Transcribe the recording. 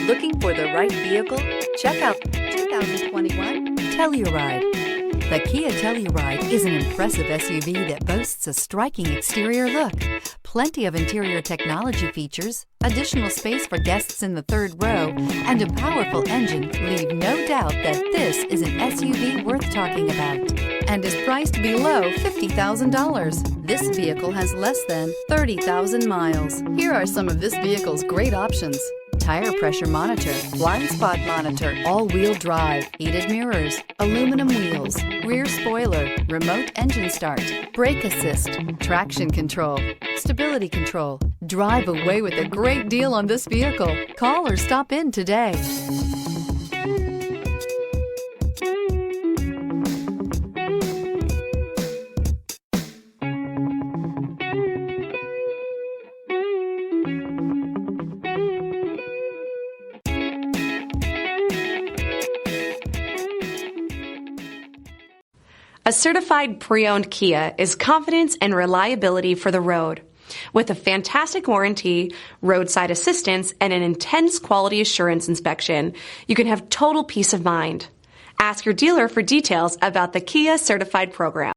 Looking for the right vehicle? Check out 2021 Telluride. The Kia Telluride is an impressive SUV that boasts a striking exterior look, plenty of interior technology features, additional space for guests in the third row, and a powerful engine leave no doubt that this is an SUV worth talking about and is priced below $50,000. This vehicle has less than 30,000 miles. Here are some of this vehicle's great options: tire pressure monitor, blind spot monitor, all-wheel drive, heated mirrors, aluminum wheels, rear spoiler, remote engine start, brake assist, traction control, stability control. Drive away with a great deal on this vehicle. Call or stop in today. A certified pre-owned Kia is confidence and reliability for the road. With a fantastic warranty, roadside assistance, and an intense quality assurance inspection, you can have total peace of mind. Ask your dealer for details about the Kia Certified program.